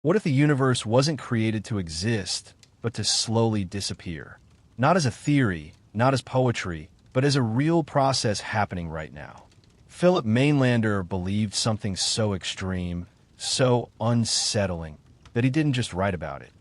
What if the universe wasn't created to exist, but to slowly disappear? Not as a theory, not as poetry, but as a real process happening right now. Philipp Mainländer believed something so extreme, so unsettling, that he didn't just write about it.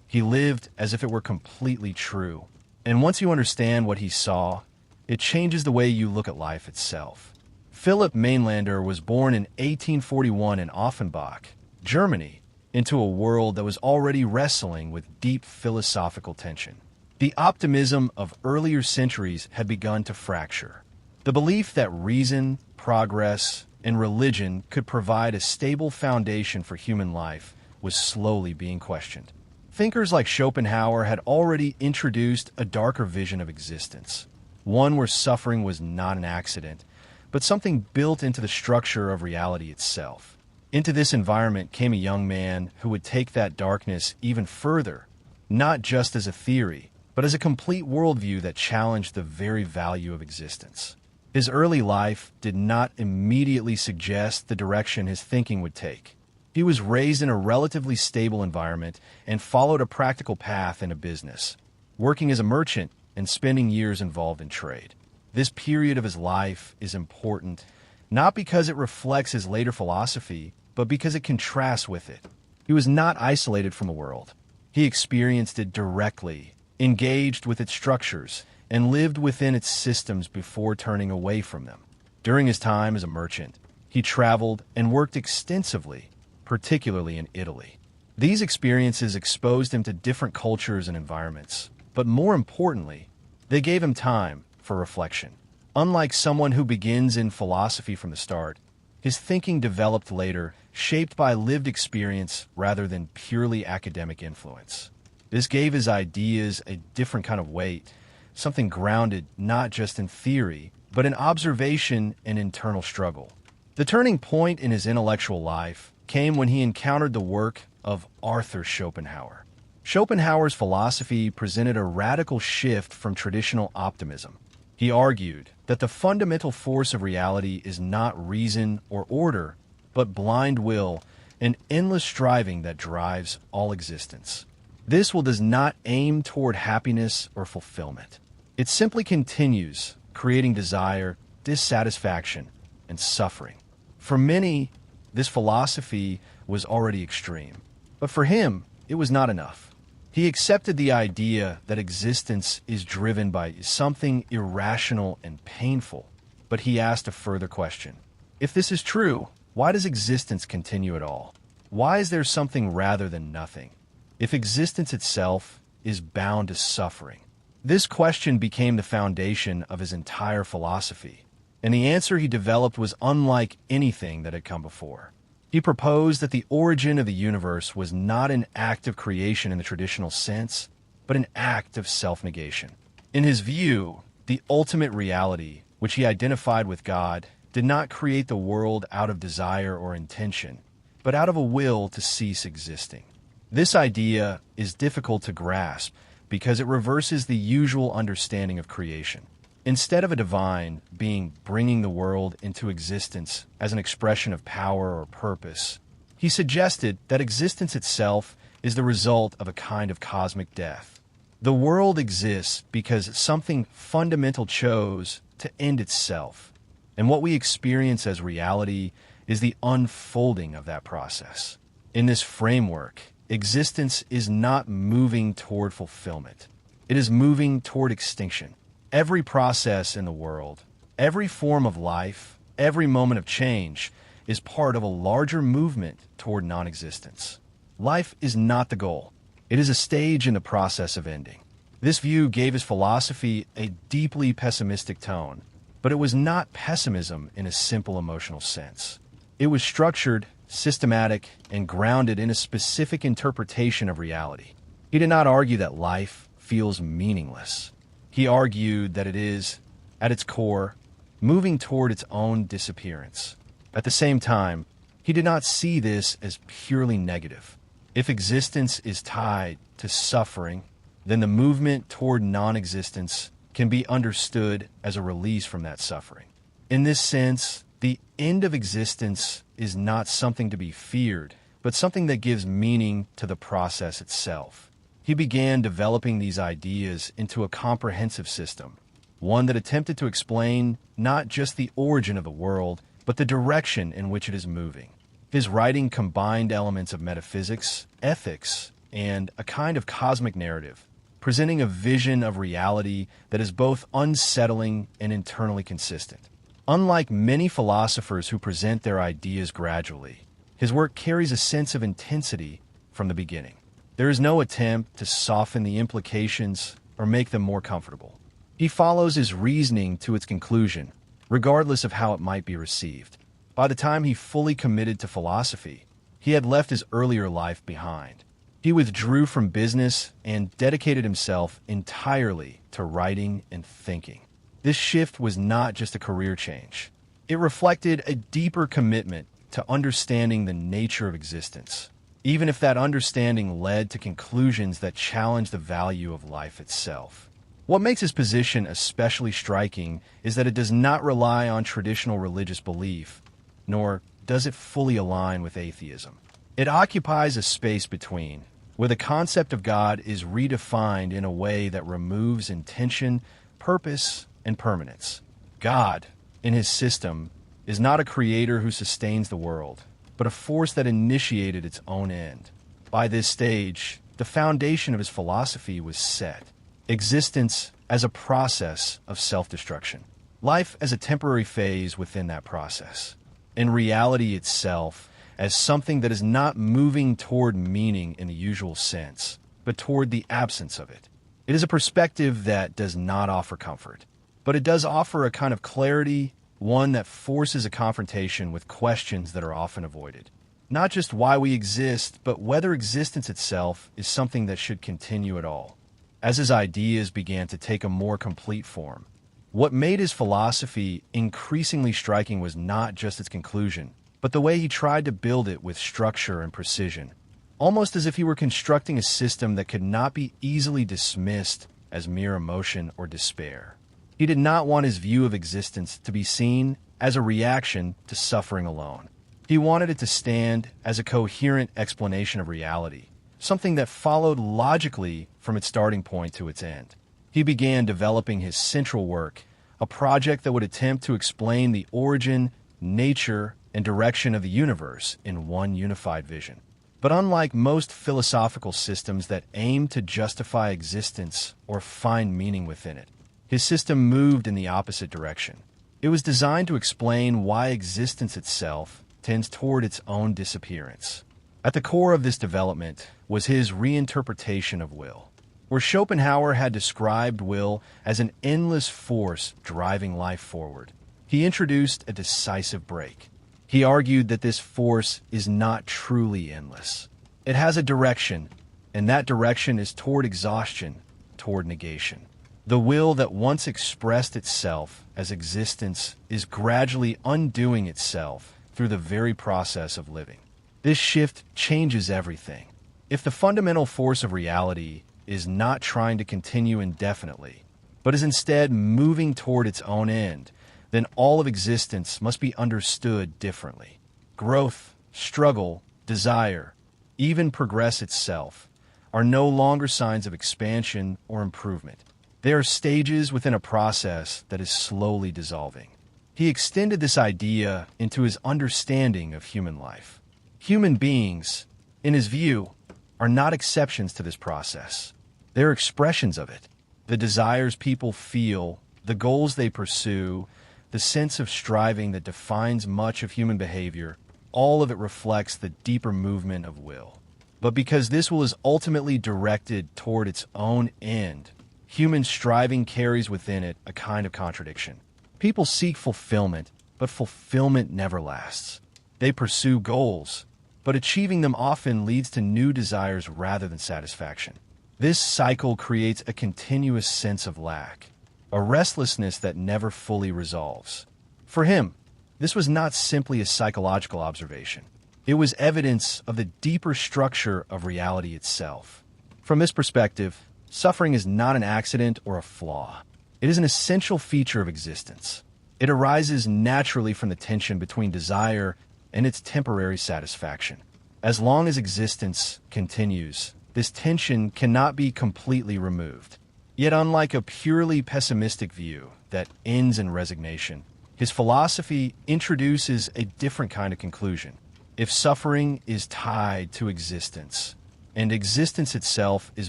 He lived as if it were completely true. And once you understand what he saw, it changes the way you look at life itself. Philipp Mainländer was born in 1841 in Offenbach, Germany, into a world that was already wrestling with deep philosophical tension. The optimism of earlier centuries had begun to fracture. The belief that reason, progress, and religion could provide a stable foundation for human life was slowly being questioned. Thinkers like Schopenhauer had already introduced a darker vision of existence, one where suffering was not an accident, but something built into the structure of reality itself. Into this environment came a young man who would take that darkness even further, not just as a theory, but as a complete worldview that challenged the very value of existence. His early life did not immediately suggest the direction his thinking would take. He was raised in a relatively stable environment and followed a practical path in a business, working as a merchant and spending years involved in trade. This period of his life is important, not because it reflects his later philosophy, but because it contrasts with it. He was not isolated from the world. He experienced it directly, engaged with its structures, and lived within its systems before turning away from them. During his time as a merchant, he traveled and worked extensively, particularly in Italy. These experiences exposed him to different cultures and environments, but more importantly, they gave him time for reflection. Unlike someone who begins in philosophy from the start, his thinking developed later, shaped by lived experience rather than purely academic influence. This gave his ideas a different kind of weight, something grounded not just in theory, but in observation and internal struggle. The turning point in his intellectual life came when he encountered the work of Arthur Schopenhauer. Schopenhauer's philosophy presented a radical shift from traditional optimism. He argued that the fundamental force of reality is not reason or order, but blind will and endless striving that drives all existence. This will does not aim toward happiness or fulfillment. It simply continues, creating desire, dissatisfaction, and suffering. For many, this philosophy was already extreme. But for him, it was not enough. He accepted the idea that existence is driven by something irrational and painful. But he asked a further question. If this is true, why does existence continue at all? Why is there something rather than nothing? If existence itself is bound to suffering? This question became the foundation of his entire philosophy, and the answer he developed was unlike anything that had come before. He proposed that the origin of the universe was not an act of creation in the traditional sense, but an act of self-negation. In his view, the ultimate reality, which he identified with God, did not create the world out of desire or intention, but out of a will to cease existing. This idea is difficult to grasp because it reverses the usual understanding of creation. Instead of a divine being bringing the world into existence as an expression of power or purpose, he suggested that existence itself is the result of a kind of cosmic death. The world exists because something fundamental chose to end itself, and what we experience as reality is the unfolding of that process. In this framework, existence is not moving toward fulfillment. It is moving toward extinction. Every process in the world, every form of life, every moment of change is part of a larger movement toward non-existence. Life is not the goal. It is a stage in the process of ending. This view gave his philosophy a deeply pessimistic tone, but it was not pessimism in a simple emotional sense. It was structured, systematic, and grounded in a specific interpretation of reality. He did not argue that life feels meaningless. He argued that it is, at its core, moving toward its own disappearance. At the same time, he did not see this as purely negative. If existence is tied to suffering, then the movement toward non-existence can be understood as a release from that suffering. In this sense, the end of existence is not something to be feared, but something that gives meaning to the process itself. He began developing these ideas into a comprehensive system, one that attempted to explain not just the origin of the world, but the direction in which it is moving. His writing combined elements of metaphysics, ethics, and a kind of cosmic narrative, presenting a vision of reality that is both unsettling and internally consistent. Unlike many philosophers who present their ideas gradually, his work carries a sense of intensity from the beginning. There is no attempt to soften the implications or make them more comfortable. He follows his reasoning to its conclusion, regardless of how it might be received. By the time he fully committed to philosophy, he had left his earlier life behind. He withdrew from business and dedicated himself entirely to writing and thinking. This shift was not just a career change. It reflected a deeper commitment to understanding the nature of existence, even if that understanding led to conclusions that challenge the value of life itself. What makes his position especially striking is that it does not rely on traditional religious belief, nor does it fully align with atheism. It occupies a space between, where the concept of God is redefined in a way that removes intention, purpose, and permanence. God, in his system, is not a creator who sustains the world, but a force that initiated its own end. By this stage, the foundation of his philosophy was set. Existence as a process of self-destruction. Life as a temporary phase within that process. And reality itself as something that is not moving toward meaning in the usual sense, but toward the absence of it. It is a perspective that does not offer comfort, but it does offer a kind of clarity, one that forces a confrontation with questions that are often avoided. Not just why we exist, but whether existence itself is something that should continue at all. As his ideas began to take a more complete form, what made his philosophy increasingly striking was not just its conclusion, but the way he tried to build it with structure and precision, almost as if he were constructing a system that could not be easily dismissed as mere emotion or despair. He did not want his view of existence to be seen as a reaction to suffering alone. He wanted it to stand as a coherent explanation of reality, something that followed logically from its starting point to its end. He began developing his central work, a project that would attempt to explain the origin, nature, and direction of the universe in one unified vision. But unlike most philosophical systems that aim to justify existence or find meaning within it, his system moved in the opposite direction. It was designed to explain why existence itself tends toward its own disappearance. At the core of this development was his reinterpretation of will, where Schopenhauer had described will as an endless force driving life forward. He introduced a decisive break. He argued that this force is not truly endless. It has a direction, and that direction is toward exhaustion, toward negation. The will that once expressed itself as existence is gradually undoing itself through the very process of living. This shift changes everything. If the fundamental force of reality is not trying to continue indefinitely, but is instead moving toward its own end, then all of existence must be understood differently. Growth, struggle, desire, even progress itself, are no longer signs of expansion or improvement. They are stages within a process that is slowly dissolving. He extended this idea into his understanding of human life. Human beings, in his view, are not exceptions to this process. They're expressions of it. The desires people feel, the goals they pursue, the sense of striving that defines much of human behavior, all of it reflects the deeper movement of will. But because this will is ultimately directed toward its own end, human striving carries within it a kind of contradiction. People seek fulfillment, but fulfillment never lasts. They pursue goals, but achieving them often leads to new desires rather than satisfaction. This cycle creates a continuous sense of lack, a restlessness that never fully resolves. For him, this was not simply a psychological observation. It was evidence of the deeper structure of reality itself. From this perspective, suffering is not an accident or a flaw. It is an essential feature of existence. It arises naturally from the tension between desire and its temporary satisfaction. As long as existence continues, this tension cannot be completely removed. Yet unlike a purely pessimistic view that ends in resignation, his philosophy introduces a different kind of conclusion. If suffering is tied to existence, and existence itself is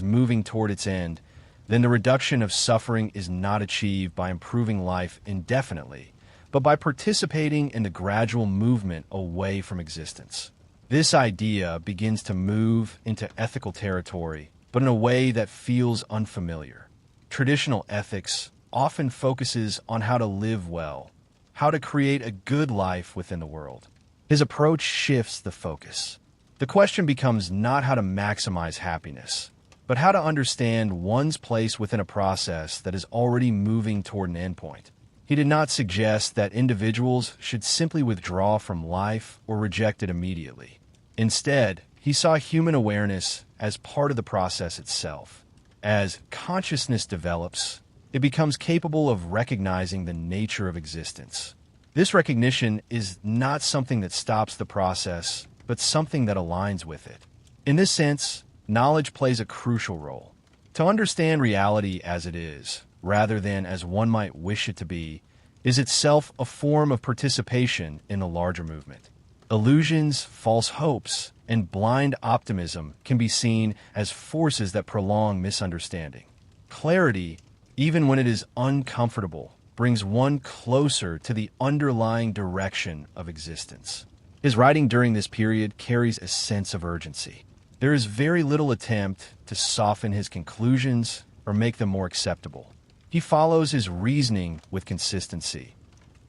moving toward its end, then the reduction of suffering is not achieved by improving life indefinitely, but by participating in the gradual movement away from existence. This idea begins to move into ethical territory, but in a way that feels unfamiliar. Traditional ethics often focuses on how to live well, how to create a good life within the world. His approach shifts the focus. The question becomes not how to maximize happiness, but how to understand one's place within a process that is already moving toward an endpoint. He did not suggest that individuals should simply withdraw from life or reject it immediately. Instead, he saw human awareness as part of the process itself. As consciousness develops, it becomes capable of recognizing the nature of existence. This recognition is not something that stops the process, but something that aligns with it. In this sense, knowledge plays a crucial role. To understand reality as it is, rather than as one might wish it to be, is itself a form of participation in the larger movement. Illusions, false hopes, and blind optimism can be seen as forces that prolong misunderstanding. Clarity, even when it is uncomfortable, brings one closer to the underlying direction of existence. His writing during this period carries a sense of urgency. There is very little attempt to soften his conclusions or make them more acceptable. He follows his reasoning with consistency,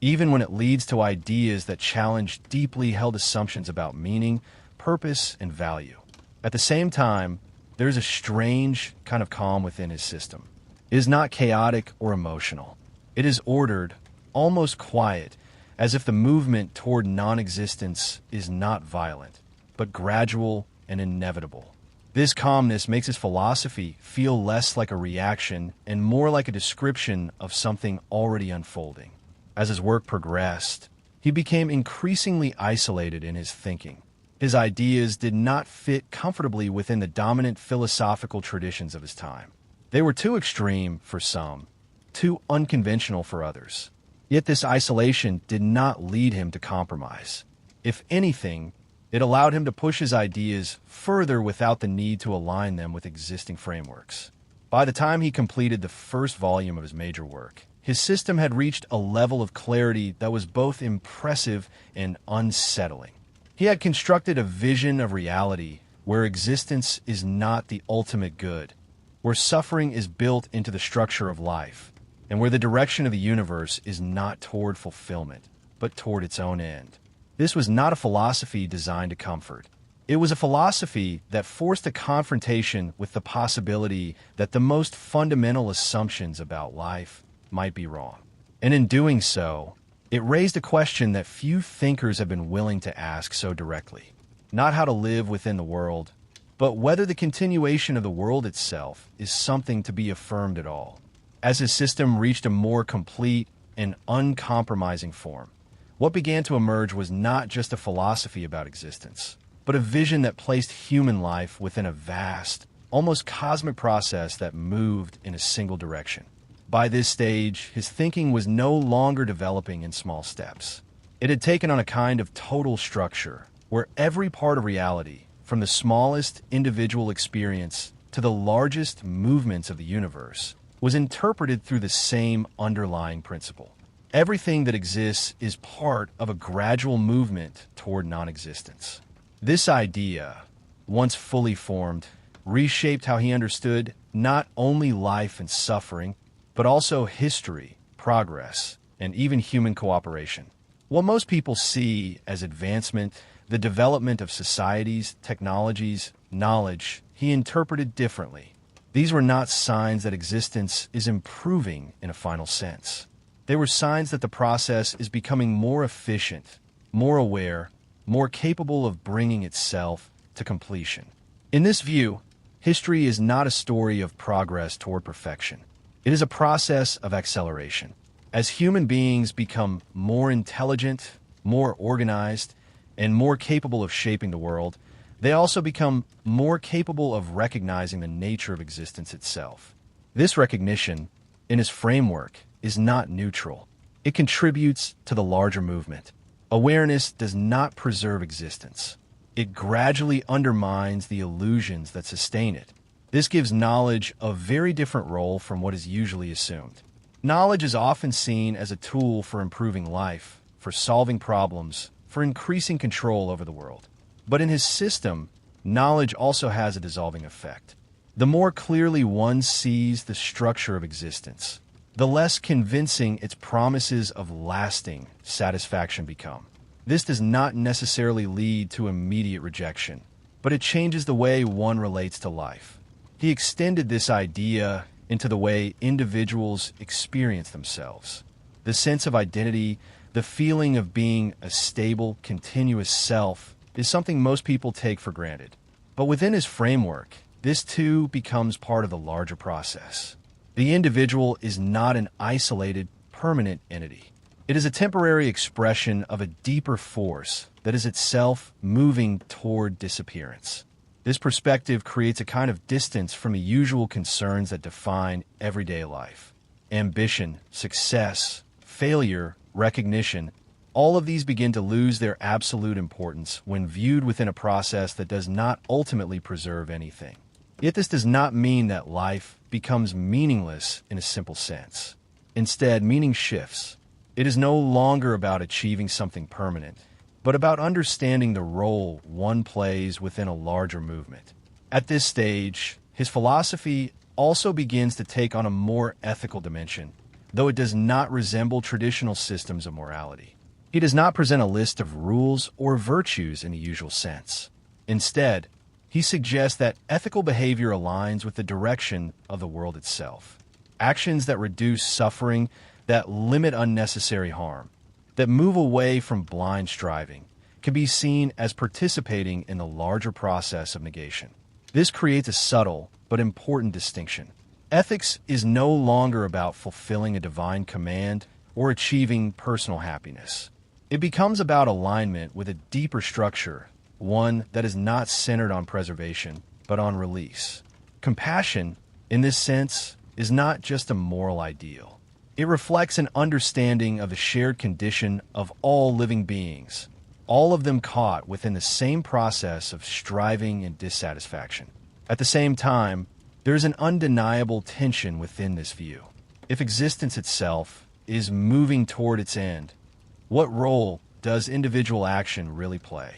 even when it leads to ideas that challenge deeply held assumptions about meaning, purpose, and value. At the same time, there's a strange kind of calm within his system. It is not chaotic or emotional. It is ordered, almost quiet, as if the movement toward non-existence is not violent, but gradual and inevitable. This calmness makes his philosophy feel less like a reaction and more like a description of something already unfolding. As his work progressed, he became increasingly isolated in his thinking. His ideas did not fit comfortably within the dominant philosophical traditions of his time. They were too extreme for some, too unconventional for others. Yet this isolation did not lead him to compromise. If anything, it allowed him to push his ideas further without the need to align them with existing frameworks. By the time he completed the first volume of his major work, his system had reached a level of clarity that was both impressive and unsettling. He had constructed a vision of reality where existence is not the ultimate good, where suffering is built into the structure of life, and where the direction of the universe is not toward fulfillment, but toward its own end. This was not a philosophy designed to comfort. It was a philosophy that forced a confrontation with the possibility that the most fundamental assumptions about life might be wrong. And in doing so, it raised a question that few thinkers have been willing to ask so directly. Not how to live within the world, but whether the continuation of the world itself is something to be affirmed at all. As his system reached a more complete and uncompromising form, what began to emerge was not just a philosophy about existence, but a vision that placed human life within a vast, almost cosmic process that moved in a single direction. By this stage, his thinking was no longer developing in small steps. It had taken on a kind of total structure, where every part of reality, from the smallest individual experience to the largest movements of the universe, was interpreted through the same underlying principle. Everything that exists is part of a gradual movement toward non-existence. This idea, once fully formed, reshaped how he understood not only life and suffering, but also history, progress, and even human cooperation. What most people see as advancement, the development of societies, technologies, knowledge, he interpreted differently. These were not signs that existence is improving in a final sense. They were signs that the process is becoming more efficient, more aware, more capable of bringing itself to completion. In this view, history is not a story of progress toward perfection. It is a process of acceleration. As human beings become more intelligent, more organized, and more capable of shaping the world, They also become more capable of recognizing the nature of existence itself. This recognition, in his framework, is not neutral. It contributes to the larger movement. Awareness does not preserve existence. It gradually undermines the illusions that sustain it. This gives knowledge a very different role from what is usually assumed. Knowledge is often seen as a tool for improving life, for solving problems, for increasing control over the world. But in his system, knowledge also has a dissolving effect. The more clearly one sees the structure of existence, the less convincing its promises of lasting satisfaction become. This does not necessarily lead to immediate rejection, but it changes the way one relates to life. He extended this idea into the way individuals experience themselves. The sense of identity, the feeling of being a stable, continuous self, is something most people take for granted. But within his framework, this too becomes part of the larger process. The individual is not an isolated, permanent entity. It is a temporary expression of a deeper force that is itself moving toward disappearance. This perspective creates a kind of distance from the usual concerns that define everyday life. Ambition, success, failure, recognition, all of these begin to lose their absolute importance when viewed within a process that does not ultimately preserve anything. Yet this does not mean that life becomes meaningless in a simple sense. Instead, meaning shifts. It is no longer about achieving something permanent, but about understanding the role one plays within a larger movement. At this stage, his philosophy also begins to take on a more ethical dimension, though it does not resemble traditional systems of morality. He does not present a list of rules or virtues in the usual sense. Instead, he suggests that ethical behavior aligns with the direction of the world itself. Actions that reduce suffering, that limit unnecessary harm, that move away from blind striving, can be seen as participating in the larger process of negation. This creates a subtle but important distinction. Ethics is no longer about fulfilling a divine command or achieving personal happiness. It becomes about alignment with a deeper structure, one that is not centered on preservation, but on release. Compassion, in this sense, is not just a moral ideal. It reflects an understanding of the shared condition of all living beings, all of them caught within the same process of striving and dissatisfaction. At the same time, there is an undeniable tension within this view. If existence itself is moving toward its end, what role does individual action really play?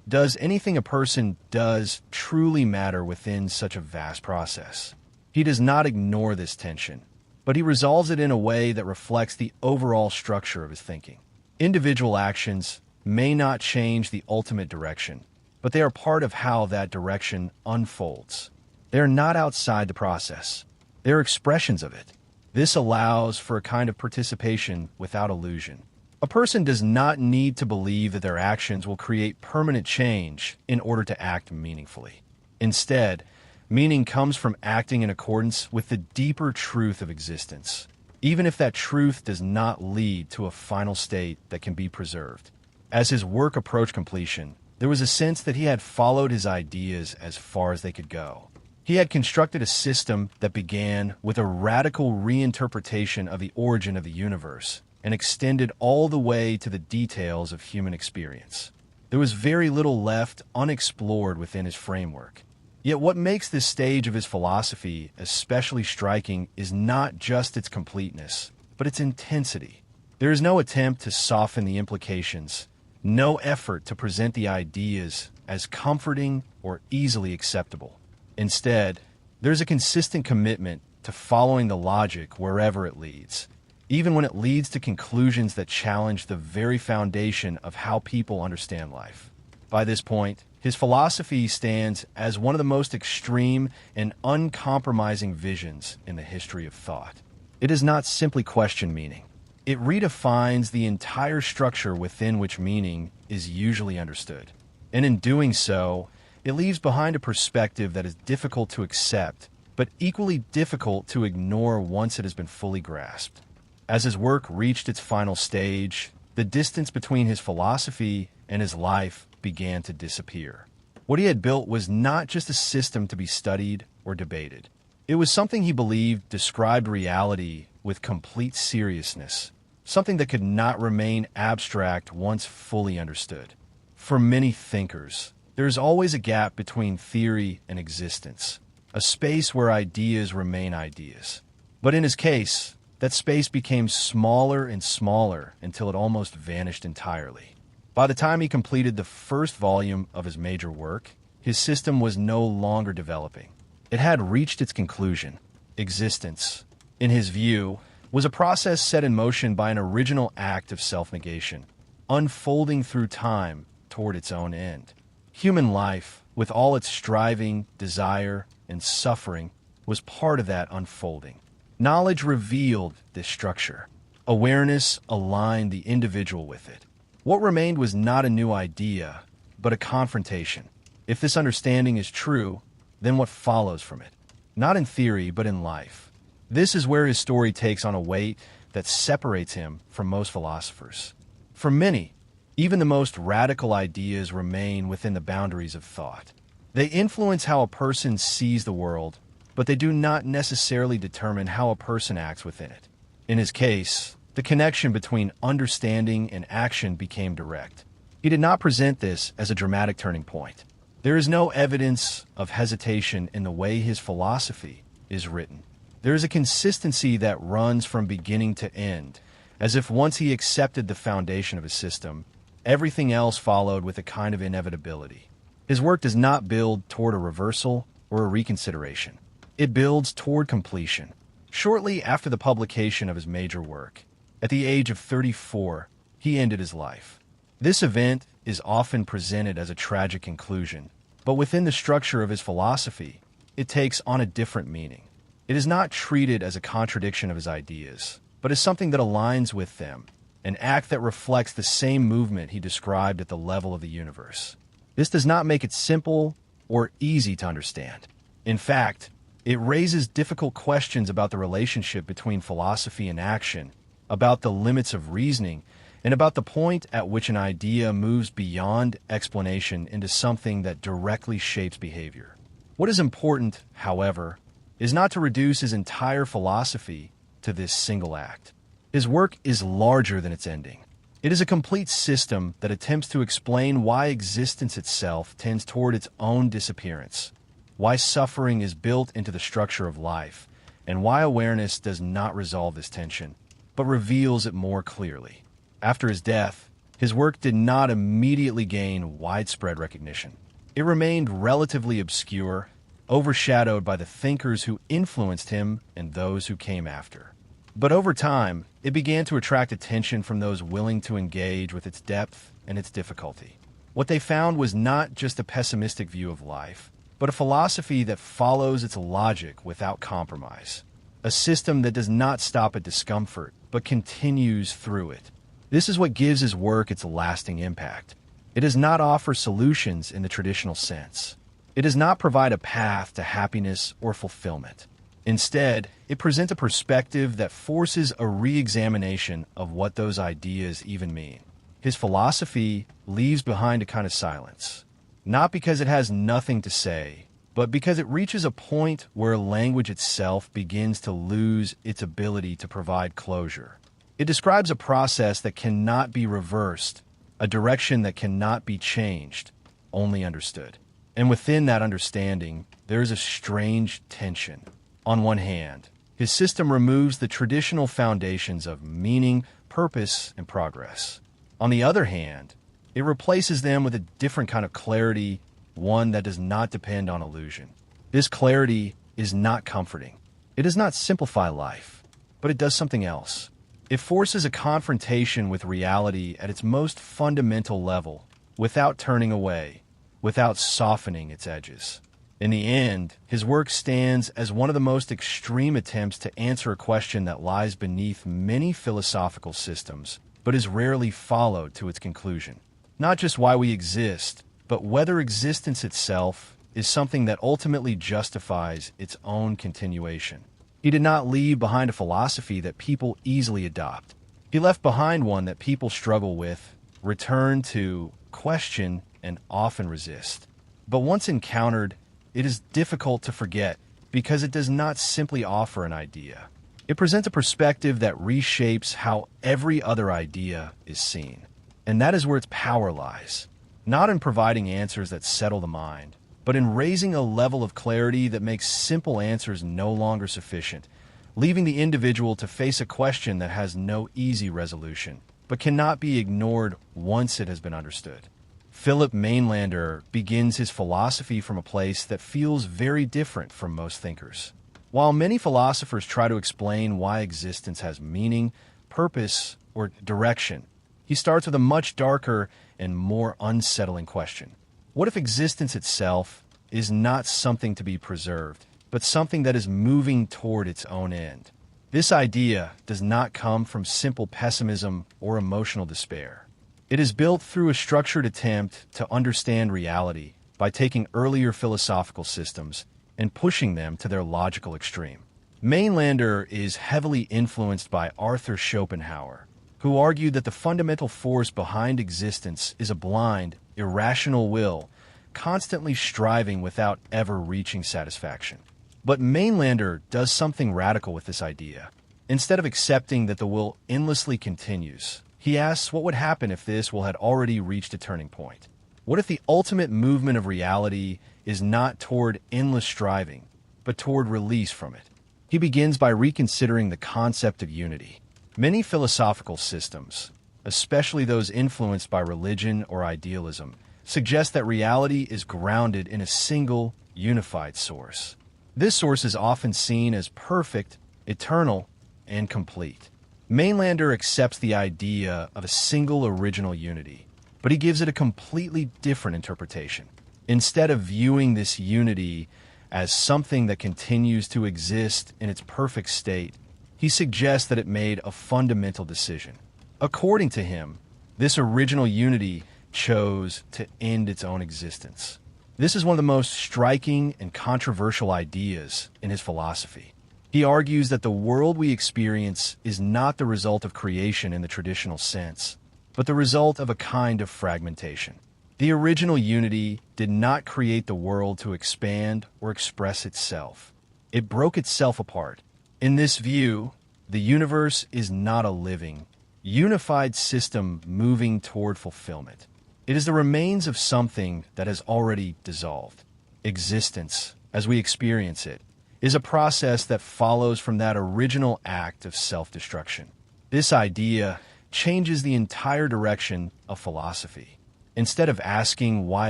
Does anything a person does truly matter within such a vast process? He does not ignore this tension, but he resolves it in a way that reflects the overall structure of his thinking. Individual actions may not change the ultimate direction, but they are part of how that direction unfolds. They are not outside the process. They are expressions of it. This allows for a kind of participation without illusion. A person does not need to believe that their actions will create permanent change in order to act meaningfully. Instead, meaning comes from acting in accordance with the deeper truth of existence, even if that truth does not lead to a final state that can be preserved. As his work approached completion, there was a sense that he had followed his ideas as far as they could go. He had constructed a system that began with a radical reinterpretation of the origin of the universe and extended all the way to the details of human experience. There was very little left unexplored within his framework. Yet what makes this stage of his philosophy especially striking is not just its completeness, but its intensity. There is no attempt to soften the implications, no effort to present the ideas as comforting or easily acceptable. Instead, there's a consistent commitment to following the logic wherever it leads, even when it leads to conclusions that challenge the very foundation of how people understand life. By this point, his philosophy stands as one of the most extreme and uncompromising visions in the history of thought. It does not simply question meaning. It redefines the entire structure within which meaning is usually understood. And in doing so, it leaves behind a perspective that is difficult to accept, but equally difficult to ignore once it has been fully grasped. As his work reached its final stage, the distance between his philosophy and his life began to disappear. What he had built was not just a system to be studied or debated. It was something he believed described reality with complete seriousness, something that could not remain abstract once fully understood. For many thinkers, there is always a gap between theory and existence, a space where ideas remain ideas. But in his case, that space became smaller and smaller until it almost vanished entirely. By the time he completed the first volume of his major work, his system was no longer developing. It had reached its conclusion. Existence, in his view, was a process set in motion by an original act of self-negation, unfolding through time toward its own end. Human life, with all its striving, desire, and suffering, was part of that unfolding. Knowledge revealed this structure. Awareness aligned the individual with it. What remained was not a new idea, but a confrontation. If this understanding is true, then what follows from it? Not in theory, but in life. This is where his story takes on a weight that separates him from most philosophers. For many, even the most radical ideas remain within the boundaries of thought. They influence how a person sees the world, but they do not necessarily determine how a person acts within it. In his case, the connection between understanding and action became direct. He did not present this as a dramatic turning point. There is no evidence of hesitation in the way his philosophy is written. There is a consistency that runs from beginning to end, as if once he accepted the foundation of his system, everything else followed with a kind of inevitability. His work does not build toward a reversal or a reconsideration. It builds toward completion. Shortly after the publication of his major work, at the age of 34, he ended his life. This event is often presented as a tragic conclusion, but within the structure of his philosophy, it takes on a different meaning. It is not treated as a contradiction of his ideas, but as something that aligns with them, an act that reflects the same movement he described at the level of the universe. This does not make it simple or easy to understand. In fact, it raises difficult questions about the relationship between philosophy and action, about the limits of reasoning, and about the point at which an idea moves beyond explanation into something that directly shapes behavior. What is important, however, is not to reduce his entire philosophy to this single act. His work is larger than its ending. It is a complete system that attempts to explain why existence itself tends toward its own disappearance, why suffering is built into the structure of life, and why awareness does not resolve this tension, but reveals it more clearly. After his death, his work did not immediately gain widespread recognition. It remained relatively obscure, overshadowed by the thinkers who influenced him and those who came after. But over time, it began to attract attention from those willing to engage with its depth and its difficulty. What they found was not just a pessimistic view of life, but a philosophy that follows its logic without compromise. A system that does not stop at discomfort, but continues through it. This is what gives his work its lasting impact. It does not offer solutions in the traditional sense. It does not provide a path to happiness or fulfillment. Instead, it presents a perspective that forces a re-examination of what those ideas even mean. His philosophy leaves behind a kind of silence, not because it has nothing to say, but because it reaches a point where language itself begins to lose its ability to provide closure. It describes a process that cannot be reversed, a direction that cannot be changed, only understood. And within that understanding, there is a strange tension. On one hand, his system removes the traditional foundations of meaning, purpose, and progress. On the other hand, it replaces them with a different kind of clarity, one that does not depend on illusion. This clarity is not comforting. It does not simplify life, but it does something else. It forces a confrontation with reality at its most fundamental level, without turning away, without softening its edges. In the end, his work stands as one of the most extreme attempts to answer a question that lies beneath many philosophical systems, but is rarely followed to its conclusion. Not just why we exist, but whether existence itself is something that ultimately justifies its own continuation. He did not leave behind a philosophy that people easily adopt. He left behind one that people struggle with, return to, question, and often resist. But once encountered, it is difficult to forget because it does not simply offer an idea. It presents a perspective that reshapes how every other idea is seen. And that is where its power lies. Not in providing answers that settle the mind, but in raising a level of clarity that makes simple answers no longer sufficient, leaving the individual to face a question that has no easy resolution, but cannot be ignored once it has been understood. Philipp Mainländer begins his philosophy from a place that feels very different from most thinkers. While many philosophers try to explain why existence has meaning, purpose, or direction, he starts with a much darker and more unsettling question. What if existence itself is not something to be preserved, but something that is moving toward its own end? This idea does not come from simple pessimism or emotional despair. It is built through a structured attempt to understand reality by taking earlier philosophical systems and pushing them to their logical extreme. Mainländer is heavily influenced by Arthur Schopenhauer, who argued that the fundamental force behind existence is a blind, irrational will, constantly striving without ever reaching satisfaction. But Mainländer does something radical with this idea. Instead of accepting that the will endlessly continues, he asks what would happen if this will had already reached a turning point. What if the ultimate movement of reality is not toward endless striving, but toward release from it? He begins by reconsidering the concept of unity. Many philosophical systems, especially those influenced by religion or idealism, suggest that reality is grounded in a single, unified source. This source is often seen as perfect, eternal, and complete. Mainländer accepts the idea of a single original unity, but he gives it a completely different interpretation. Instead of viewing this unity as something that continues to exist in its perfect state, he suggests that it made a fundamental decision. According to him, this original unity chose to end its own existence. This is one of the most striking and controversial ideas in his philosophy. He argues that the world we experience is not the result of creation in the traditional sense, but the result of a kind of fragmentation. The original unity did not create the world to expand or express itself. It broke itself apart. In this view, the universe is not a living, unified system moving toward fulfillment. It is the remains of something that has already dissolved. Existence, as we experience it, is a process that follows from that original act of self-destruction. This idea changes the entire direction of philosophy. Instead of asking why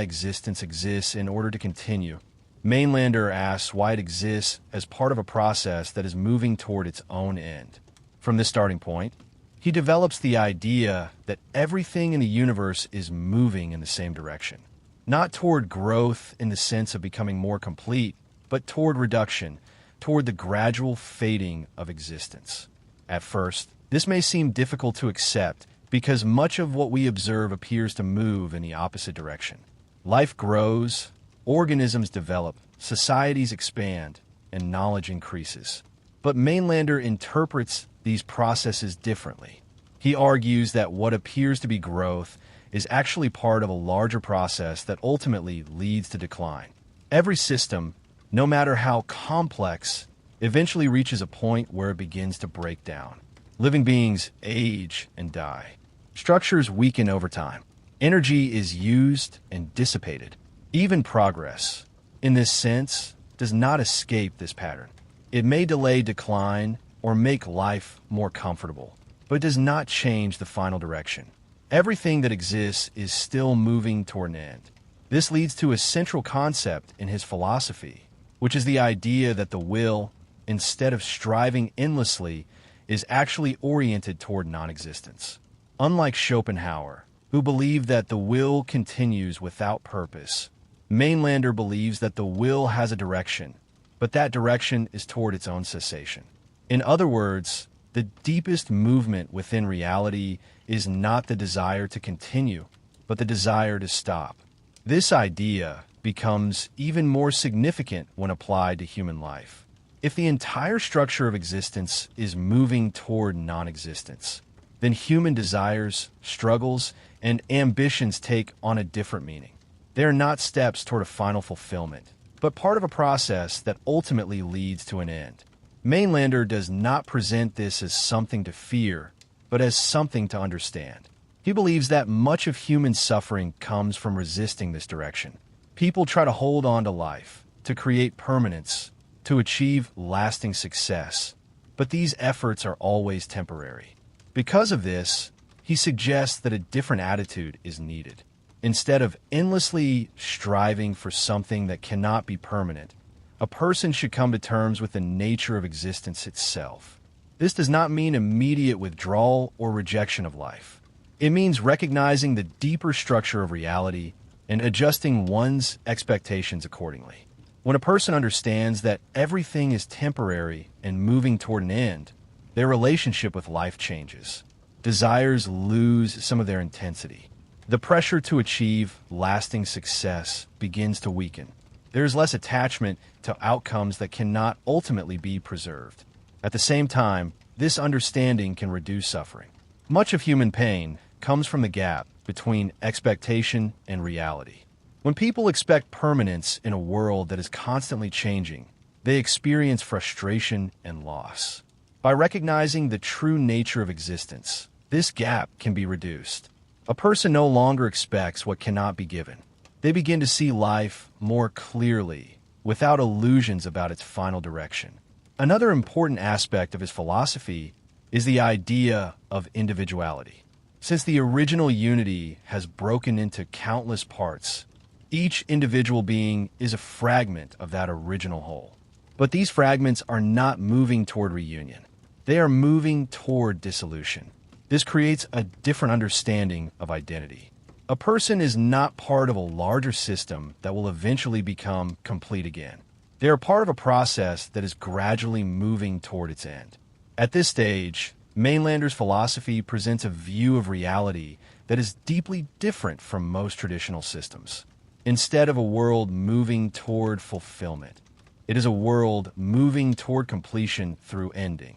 existence exists in order to continue, Mainländer asks why it exists as part of a process that is moving toward its own end. From this starting point, he develops the idea that everything in the universe is moving in the same direction, not toward growth in the sense of becoming more complete, but toward reduction, toward the gradual fading of existence. At first, this may seem difficult to accept because much of what we observe appears to move in the opposite direction. Life grows, organisms develop, societies expand, and knowledge increases. But Mainländer interprets these processes differently. He argues that what appears to be growth is actually part of a larger process that ultimately leads to decline. Every system, no matter how complex, eventually reaches a point where it begins to break down. Living beings age and die. Structures weaken over time. Energy is used and dissipated. Even progress, in this sense, does not escape this pattern. It may delay decline or make life more comfortable, but does not change the final direction. Everything that exists is still moving toward an end. This leads to a central concept in his philosophy, which is the idea that the will, instead of striving endlessly, is actually oriented toward non-existence. Unlike Schopenhauer, who believed that the will continues without purpose, Mainländer believes that the will has a direction, but that direction is toward its own cessation. In other words, the deepest movement within reality is not the desire to continue, but the desire to stop. This idea becomes even more significant when applied to human life. If the entire structure of existence is moving toward non-existence, then human desires, struggles, and ambitions take on a different meaning. They are not steps toward a final fulfillment, but part of a process that ultimately leads to an end. Mainlander does not present this as something to fear, but as something to understand. He believes that much of human suffering comes from resisting this direction. People try to hold on to life, to create permanence, to achieve lasting success, but these efforts are always temporary. Because of this, he suggests that a different attitude is needed. Instead of endlessly striving for something that cannot be permanent, a person should come to terms with the nature of existence itself. This does not mean immediate withdrawal or rejection of life. It means recognizing the deeper structure of reality and adjusting one's expectations accordingly. When a person understands that everything is temporary and moving toward an end, their relationship with life changes. Desires lose some of their intensity. The pressure to achieve lasting success begins to weaken. There is less attachment to outcomes that cannot ultimately be preserved. At the same time, this understanding can reduce suffering. Much of human pain comes from the gap between expectation and reality. When people expect permanence in a world that is constantly changing, they experience frustration and loss. By recognizing the true nature of existence, this gap can be reduced. A person no longer expects what cannot be given. They begin to see life more clearly, without illusions about its final direction. Another important aspect of his philosophy is the idea of individuality. Since the original unity has broken into countless parts, each individual being is a fragment of that original whole. But these fragments are not moving toward reunion. They are moving toward dissolution. This creates a different understanding of identity. A person is not part of a larger system that will eventually become complete again. They are part of a process that is gradually moving toward its end. At this stage, Mainlander's philosophy presents a view of reality that is deeply different from most traditional systems. Instead of a world moving toward fulfillment, it is a world moving toward completion through ending.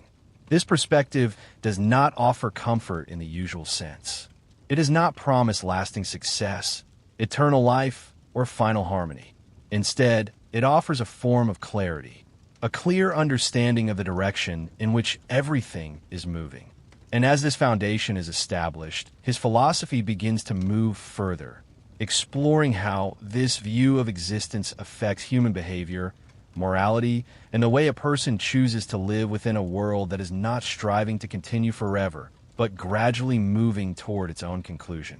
This perspective does not offer comfort in the usual sense. It does not promise lasting success, eternal life, or final harmony. Instead, it offers a form of clarity, a clear understanding of the direction in which everything is moving. And as this foundation is established, his philosophy begins to move further, exploring how this view of existence affects human behavior, morality, and the way a person chooses to live within a world that is not striving to continue forever, but gradually moving toward its own conclusion.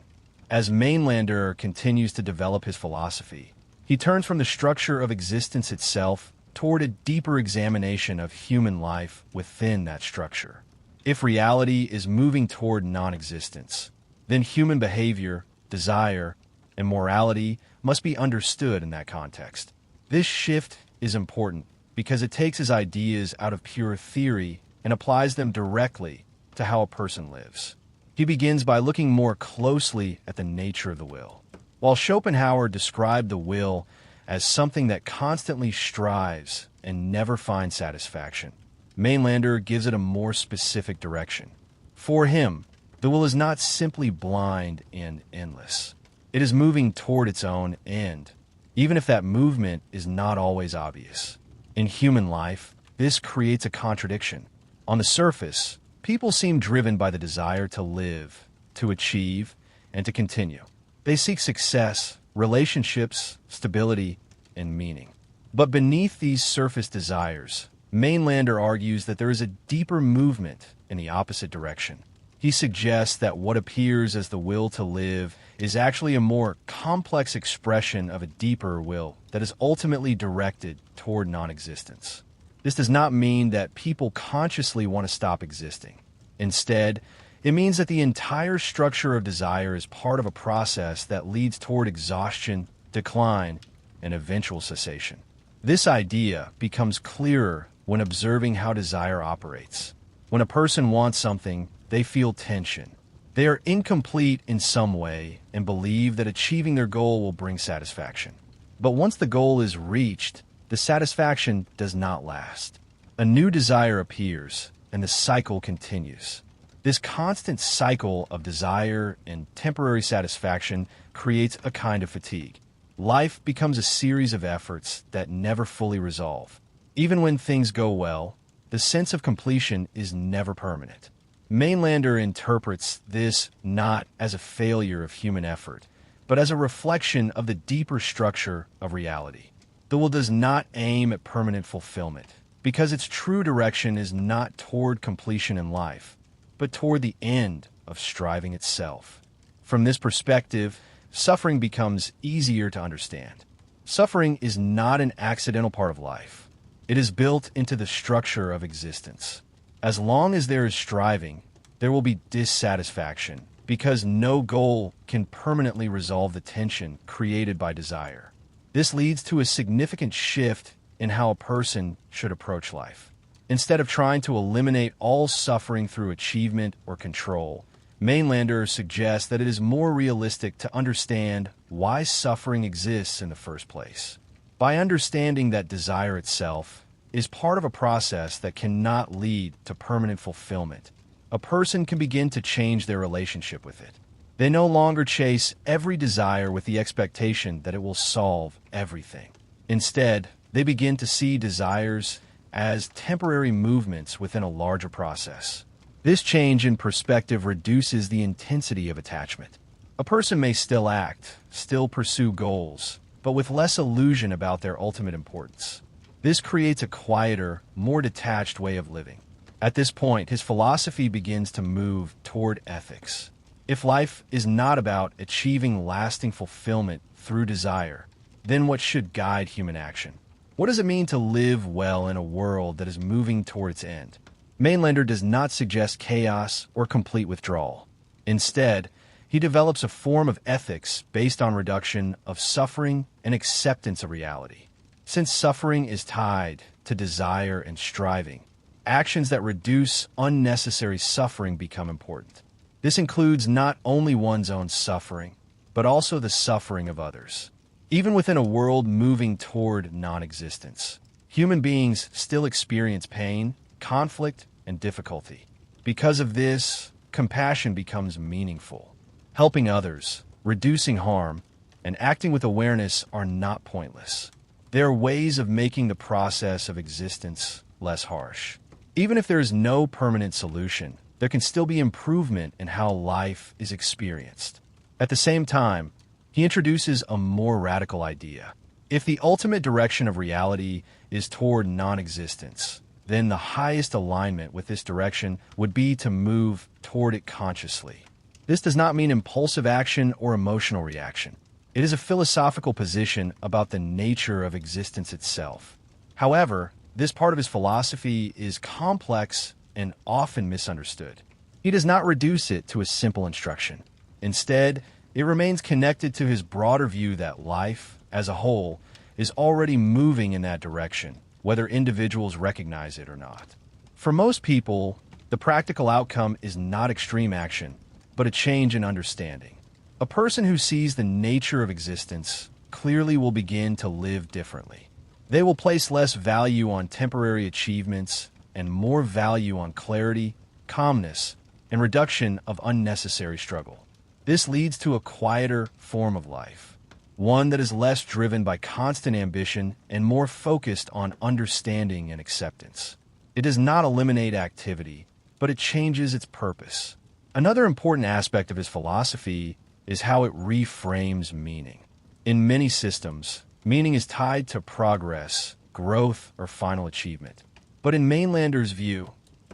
As Mainlander continues to develop his philosophy, he turns from the structure of existence itself toward a deeper examination of human life within that structure. If reality is moving toward non-existence, then human behavior, desire, and morality must be understood in that context. This shift is important because it takes his ideas out of pure theory and applies them directly to how a person lives. He begins by looking more closely at the nature of the will. While Schopenhauer described the will as something that constantly strives and never finds satisfaction, Mainlander gives it a more specific direction. For him, the will is not simply blind and endless. It is moving toward its own end, even if that movement is not always obvious. In human life, this creates a contradiction. On the surface, people seem driven by the desire to live, to achieve, and to continue. They seek success, relationships, stability, and meaning. But beneath these surface desires, Mainlander argues that there is a deeper movement in the opposite direction. He suggests that what appears as the will to live is actually a more complex expression of a deeper will that is ultimately directed toward non-existence. This does not mean that people consciously want to stop existing. Instead, it means that the entire structure of desire is part of a process that leads toward exhaustion, decline, and eventual cessation. This idea becomes clearer when observing how desire operates. When a person wants something, they feel tension. They are incomplete in some way and believe that achieving their goal will bring satisfaction. But once the goal is reached, the satisfaction does not last. A new desire appears, and the cycle continues. This constant cycle of desire and temporary satisfaction creates a kind of fatigue. Life becomes a series of efforts that never fully resolve. Even when things go well, the sense of completion is never permanent. Mainlander interprets this not as a failure of human effort, but as a reflection of the deeper structure of reality. The will does not aim at permanent fulfillment, because its true direction is not toward completion in life, but toward the end of striving itself. From this perspective, suffering becomes easier to understand. Suffering is not an accidental part of life. It is built into the structure of existence. As long as there is striving, there will be dissatisfaction, because no goal can permanently resolve the tension created by desire. This leads to a significant shift in how a person should approach life. Instead of trying to eliminate all suffering through achievement or control, Mainlander suggests that it is more realistic to understand why suffering exists in the first place. By understanding that desire itself is part of a process that cannot lead to permanent fulfillment, a person can begin to change their relationship with it. They no longer chase every desire with the expectation that it will solve everything. Instead, they begin to see desires as temporary movements within a larger process. This change in perspective reduces the intensity of attachment. A person may still act, still pursue goals, but with less illusion about their ultimate importance. This creates a quieter, more detached way of living. At this point, his philosophy begins to move toward ethics. If life is not about achieving lasting fulfillment through desire, then what should guide human action? What does it mean to live well in a world that is moving toward its end? Mainlander does not suggest chaos or complete withdrawal. Instead, he develops a form of ethics based on reduction of suffering and acceptance of reality. Since suffering is tied to desire and striving, actions that reduce unnecessary suffering become important. This includes not only one's own suffering, but also the suffering of others. Even within a world moving toward non-existence, human beings still experience pain, conflict, and difficulty. Because of this, compassion becomes meaningful. Helping others, reducing harm, and acting with awareness are not pointless. They are ways of making the process of existence less harsh. Even if there is no permanent solution, there can still be improvement in how life is experienced. At the same time, he introduces a more radical idea. If the ultimate direction of reality is toward non-existence, then the highest alignment with this direction would be to move toward it consciously. This does not mean impulsive action or emotional reaction. It is a philosophical position about the nature of existence itself. However, this part of his philosophy is complex and often misunderstood. He does not reduce it to a simple instruction. Instead, it remains connected to his broader view that life, as a whole, is already moving in that direction, whether individuals recognize it or not. For most people, the practical outcome is not extreme action, but a change in understanding. A person who sees the nature of existence clearly will begin to live differently. They will place less value on temporary achievements and more value on clarity, calmness, and reduction of unnecessary struggle. This leads to a quieter form of life, one that is less driven by constant ambition and more focused on understanding and acceptance. It does not eliminate activity, but it changes its purpose. Another important aspect of his philosophy is how it reframes meaning. In many systems, meaning is tied to progress, growth, or final achievement. But in Mainlander's view,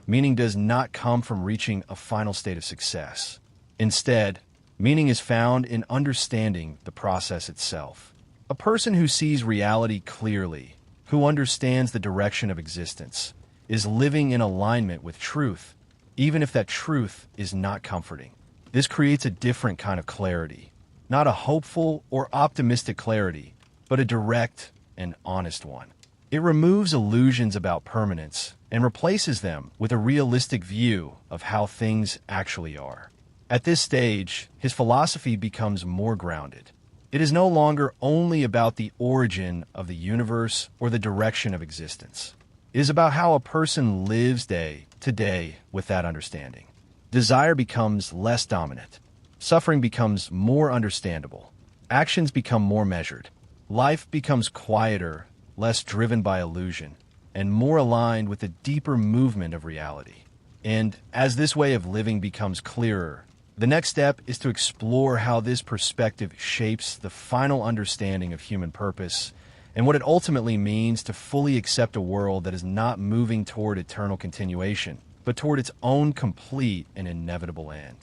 meaning does not come from reaching a final state of success. Instead, meaning is found in understanding the process itself. A person who sees reality clearly, who understands the direction of existence, is living in alignment with truth, even if that truth is not comforting. This creates a different kind of clarity, not a hopeful or optimistic clarity, but a direct and honest one. It removes illusions about permanence and replaces them with a realistic view of how things actually are. At this stage, his philosophy becomes more grounded. It is no longer only about the origin of the universe or the direction of existence. It is about how a person lives day to day with that understanding. Desire becomes less dominant. Suffering becomes more understandable. actions become more measured. Life becomes quieter, less driven by illusion, and more aligned with the deeper movement of reality. And as this way of living becomes clearer, the next step is to explore how this perspective shapes the final understanding of human purpose and what it ultimately means to fully accept a world that is not moving toward eternal continuation, but toward its own complete and inevitable end.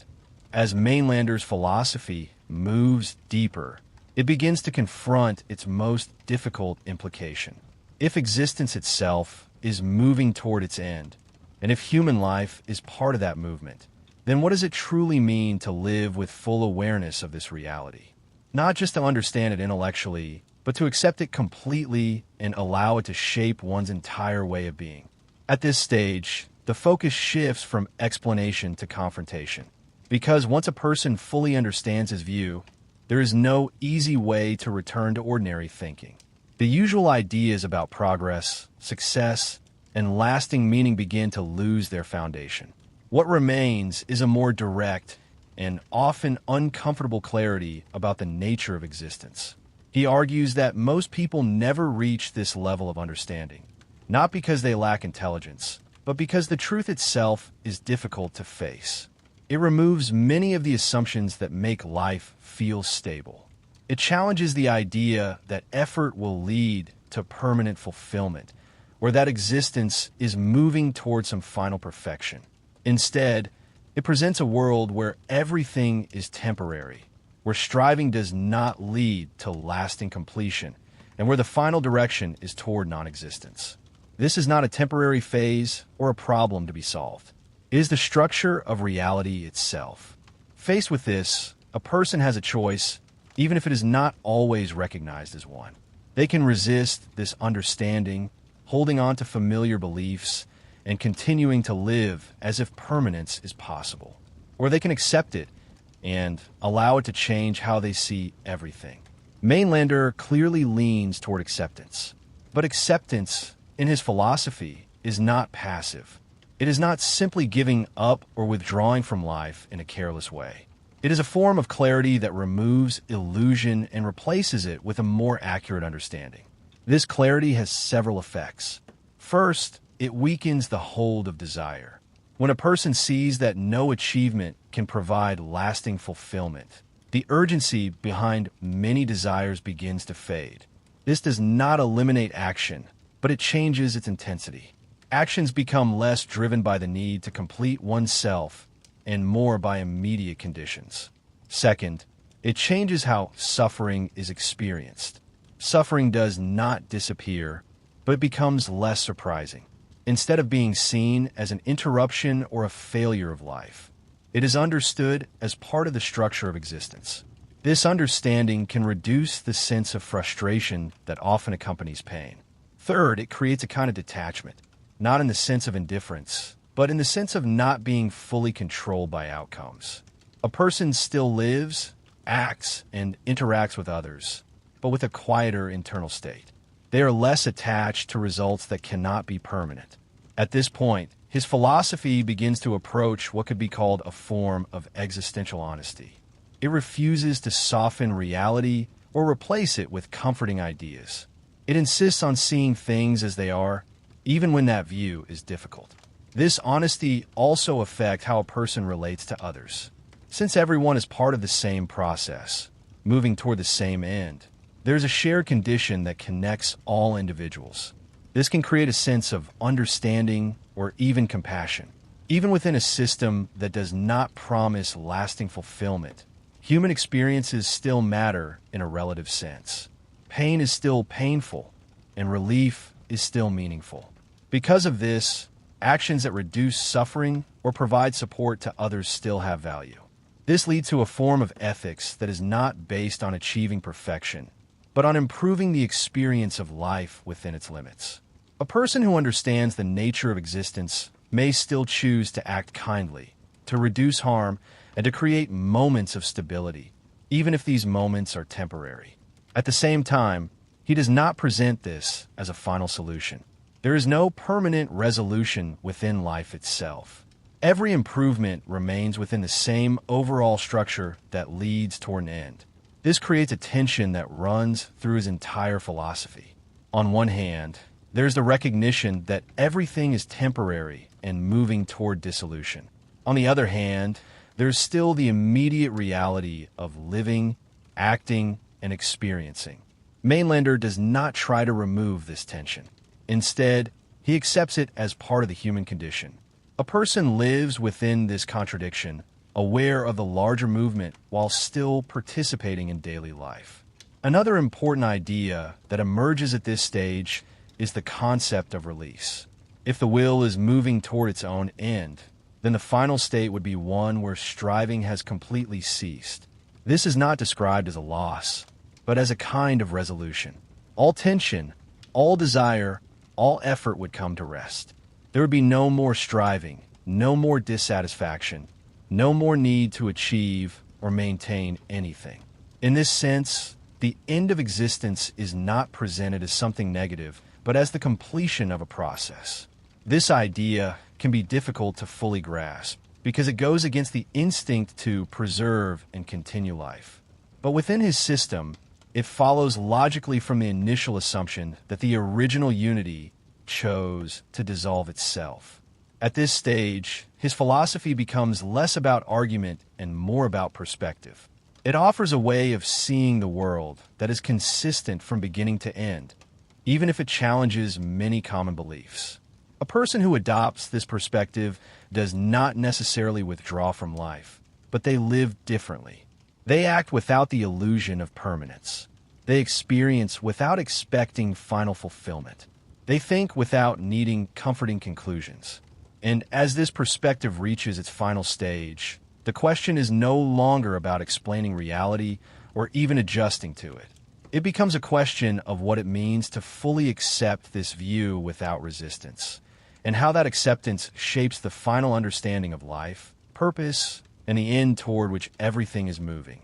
As Mainlander's philosophy moves deeper, it begins to confront its most difficult implication. If existence itself is moving toward its end, and if human life is part of that movement, then what does it truly mean to live with full awareness of this reality? Not just to understand it intellectually, but to accept it completely and allow it to shape one's entire way of being. At this stage, the focus shifts from explanation to confrontation. Because once a person fully understands his view, there is no easy way to return to ordinary thinking. The usual ideas about progress, success, and lasting meaning begin to lose their foundation. What remains is a more direct and often uncomfortable clarity about the nature of existence. He argues that most people never reach this level of understanding, not because they lack intelligence, but because the truth itself is difficult to face. It removes many of the assumptions that make life feel stable. It challenges the idea that effort will lead to permanent fulfillment, or that existence is moving toward some final perfection. Instead, it presents a world where everything is temporary, where striving does not lead to lasting completion, and where the final direction is toward non-existence. This is not a temporary phase or a problem to be solved. It is the structure of reality itself. Faced with this, a person has a choice, even if it is not always recognized as one. They can resist this understanding, holding on to familiar beliefs, and continuing to live as if permanence is possible. Or they can accept it and allow it to change how they see everything. Mainlander clearly leans toward acceptance. But acceptance, in his philosophy, is not passive. It is not simply giving up or withdrawing from life in a careless way. It is a form of clarity that removes illusion and replaces it with a more accurate understanding. This clarity has several effects. First, it weakens the hold of desire. When a person sees that no achievement can provide lasting fulfillment, the urgency behind many desires begins to fade. This does not eliminate action, but it changes its intensity. Actions become less driven by the need to complete oneself and more by immediate conditions. Second, it changes how suffering is experienced. Suffering does not disappear, but it becomes less surprising. Instead of being seen as an interruption or a failure of life, it is understood as part of the structure of existence. This understanding can reduce the sense of frustration that often accompanies pain. Third, it creates a kind of detachment, not in the sense of indifference, but in the sense of not being fully controlled by outcomes. A person still lives, acts, and interacts with others, but with a quieter internal state. They are less attached to results that cannot be permanent. At this point, his philosophy begins to approach what could be called a form of existential honesty. It refuses to soften reality or replace it with comforting ideas. It insists on seeing things as they are, even when that view is difficult. This honesty also affects how a person relates to others. Since everyone is part of the same process, moving toward the same end, there's a shared condition that connects all individuals. This can create a sense of understanding or even compassion. Even within a system that does not promise lasting fulfillment, human experiences still matter in a relative sense. Pain is still painful, and relief is still meaningful. Because of this, actions that reduce suffering or provide support to others still have value. This leads to a form of ethics that is not based on achieving perfection, but on improving the experience of life within its limits. A person who understands the nature of existence may still choose to act kindly, to reduce harm, and to create moments of stability, even if these moments are temporary. At the same time, he does not present this as a final solution. There is no permanent resolution within life itself. Every improvement remains within the same overall structure that leads toward an end. This creates a tension that runs through his entire philosophy. On one hand, there's the recognition that everything is temporary and moving toward dissolution. On the other hand, there's still the immediate reality of living, acting, and experiencing. Mainländer does not try to remove this tension. Instead, he accepts it as part of the human condition. A person lives within this contradiction, aware of the larger movement while still participating in daily life. Another important idea that emerges at this stage is the concept of release. If the will is moving toward its own end, then the final state would be one where striving has completely ceased. This is not described as a loss, but as a kind of resolution. All tension, all desire, all effort would come to rest. There would be no more striving, no more dissatisfaction, no more need to achieve or maintain anything. In this sense, the end of existence is not presented as something negative, but as the completion of a process. This idea can be difficult to fully grasp because it goes against the instinct to preserve and continue life. But within his system, it follows logically from the initial assumption that the original unity chose to dissolve itself. At this stage, his philosophy becomes less about argument and more about perspective. It offers a way of seeing the world that is consistent from beginning to end, even if it challenges many common beliefs. A person who adopts this perspective does not necessarily withdraw from life, but they live differently. They act without the illusion of permanence. They experience without expecting final fulfillment. They think without needing comforting conclusions. And as this perspective reaches its final stage, the question is no longer about explaining reality or even adjusting to it. It becomes a question of what it means to fully accept this view without resistance, and how that acceptance shapes the final understanding of life, purpose, and the end toward which everything is moving.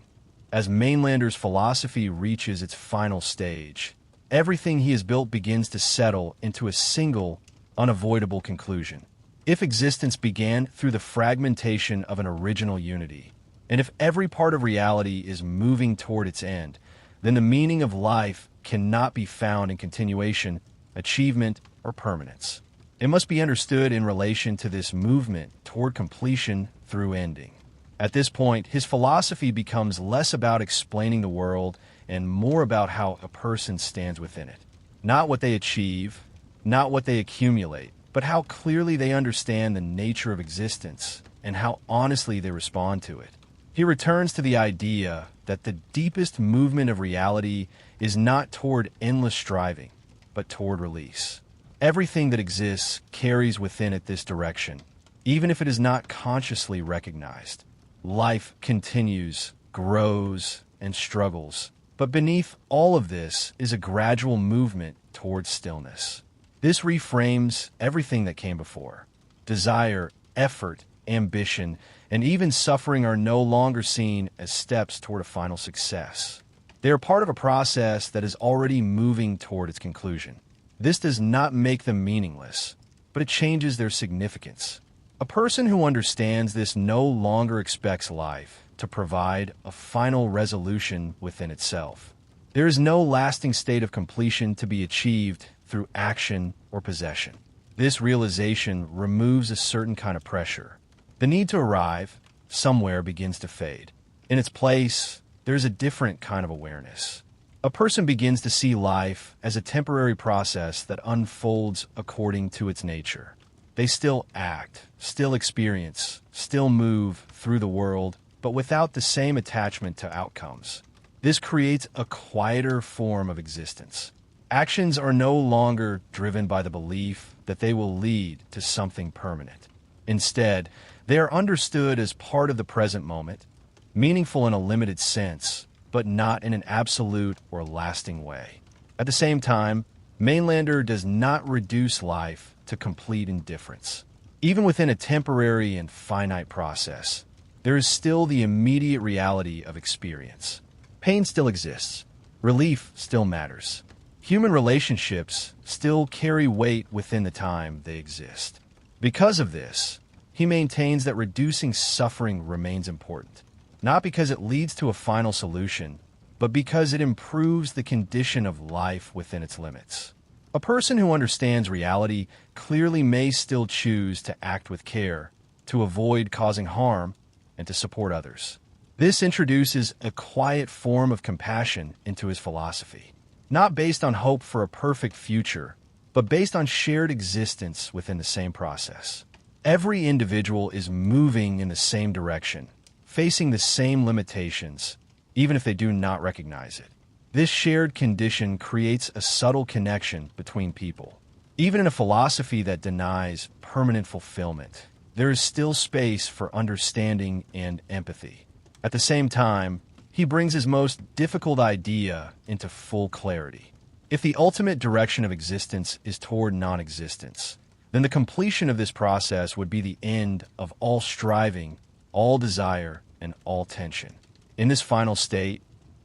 As Mainländer's philosophy reaches its final stage, everything he has built begins to settle into a single, unavoidable conclusion. If existence began through the fragmentation of an original unity, and if every part of reality is moving toward its end, then the meaning of life cannot be found in continuation, achievement, or permanence. It must be understood in relation to this movement toward completion through ending. At this point, his philosophy becomes less about explaining the world and more about how a person stands within it. Not what they achieve, not what they accumulate, but how clearly they understand the nature of existence and how honestly they respond to it. He returns to the idea that the deepest movement of reality is not toward endless striving, but toward release. Everything that exists carries within it this direction, even if it is not consciously recognized. Life continues, grows, and struggles, but beneath all of this is a gradual movement towards stillness. This reframes everything that came before. Desire, effort, ambition, and even suffering are no longer seen as steps toward a final success. They are part of a process that is already moving toward its conclusion. This does not make them meaningless, but it changes their significance. A person who understands this no longer expects life to provide a final resolution within itself. There is no lasting state of completion to be achieved through action or possession. This realization removes a certain kind of pressure. The need to arrive somewhere begins to fade. In its place, there's a different kind of awareness. A person begins to see life as a temporary process that unfolds according to its nature. They still act, still experience, still move through the world, but without the same attachment to outcomes. This creates a quieter form of existence. Actions are no longer driven by the belief that they will lead to something permanent. Instead, they are understood as part of the present moment, meaningful in a limited sense, but not in an absolute or lasting way. At the same time, Mainländer does not reduce life to complete indifference. Even within a temporary and finite process, there is still the immediate reality of experience. Pain still exists. Relief still matters. Human relationships still carry weight within the time they exist. Because of this, he maintains that reducing suffering remains important, not because it leads to a final solution, but because it improves the condition of life within its limits. A person who understands reality clearly may still choose to act with care, to avoid causing harm, and to support others. This introduces a quiet form of compassion into his philosophy, not based on hope for a perfect future, but based on shared existence within the same process. Every individual is moving in the same direction, facing the same limitations, even if they do not recognize it. This shared condition creates a subtle connection between people. Even in a philosophy that denies permanent fulfillment, there is still space for understanding and empathy. At the same time, he brings his most difficult idea into full clarity. If the ultimate direction of existence is toward non-existence, then the completion of this process would be the end of all striving, all desire, and all tension. In this final state,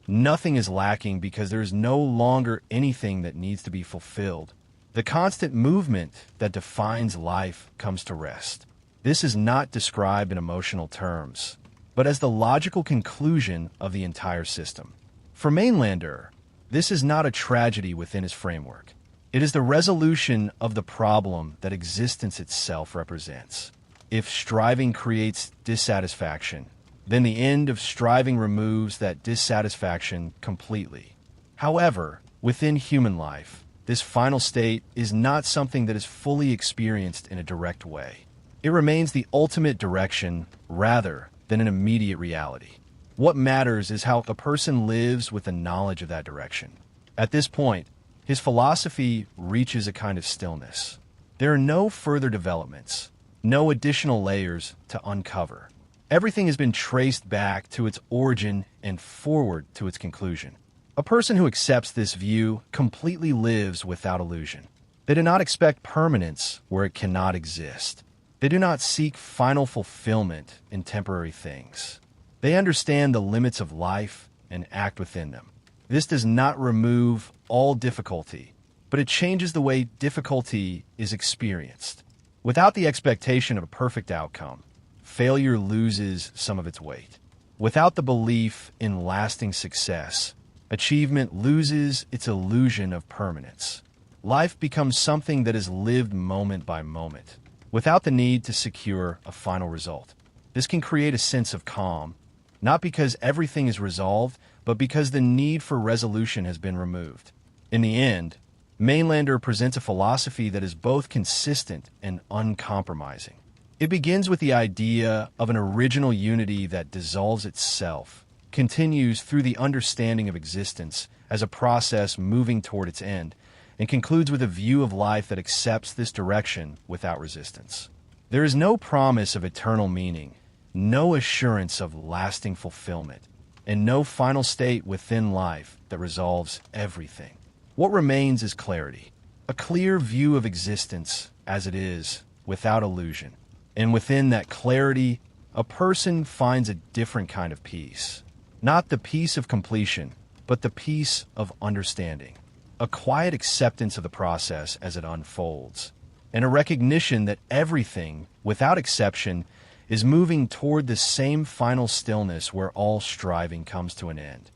nothing is lacking because there is no longer anything that needs to be fulfilled. The constant movement that defines life comes to rest. This is not described in emotional terms, but as the logical conclusion of the entire system. For Mainländer, this is not a tragedy within his framework. It is the resolution of the problem that existence itself represents. If striving creates dissatisfaction, then the end of striving removes that dissatisfaction completely. However, within human life, this final state is not something that is fully experienced in a direct way. It remains the ultimate direction rather than an immediate reality. What matters is how a person lives with the knowledge of that direction. At this point, his philosophy reaches a kind of stillness. There are no further developments, no additional layers to uncover. Everything has been traced back to its origin and forward to its conclusion. A person who accepts this view completely lives without illusion. They do not expect permanence where it cannot exist. They do not seek final fulfillment in temporary things. They understand the limits of life and act within them. This does not remove all difficulty, but it changes the way difficulty is experienced. Without the expectation of a perfect outcome, failure loses some of its weight. Without the belief in lasting success, achievement loses its illusion of permanence. Life becomes something that is lived moment by moment, without the need to secure a final result. This can create a sense of calm, not because everything is resolved, but because the need for resolution has been removed. In the end, Mainländer presents a philosophy that is both consistent and uncompromising. It begins with the idea of an original unity that dissolves itself, continues through the understanding of existence as a process moving toward its end, and concludes with a view of life that accepts this direction without resistance. There is no promise of eternal meaning, no assurance of lasting fulfillment, and no final state within life that resolves everything. What remains is clarity, a clear view of existence as it is, without illusion. And within that clarity, a person finds a different kind of peace. Not the peace of completion, but the peace of understanding. A quiet acceptance of the process as it unfolds, and a recognition that everything, without exception, is moving toward the same final stillness where all striving comes to an end.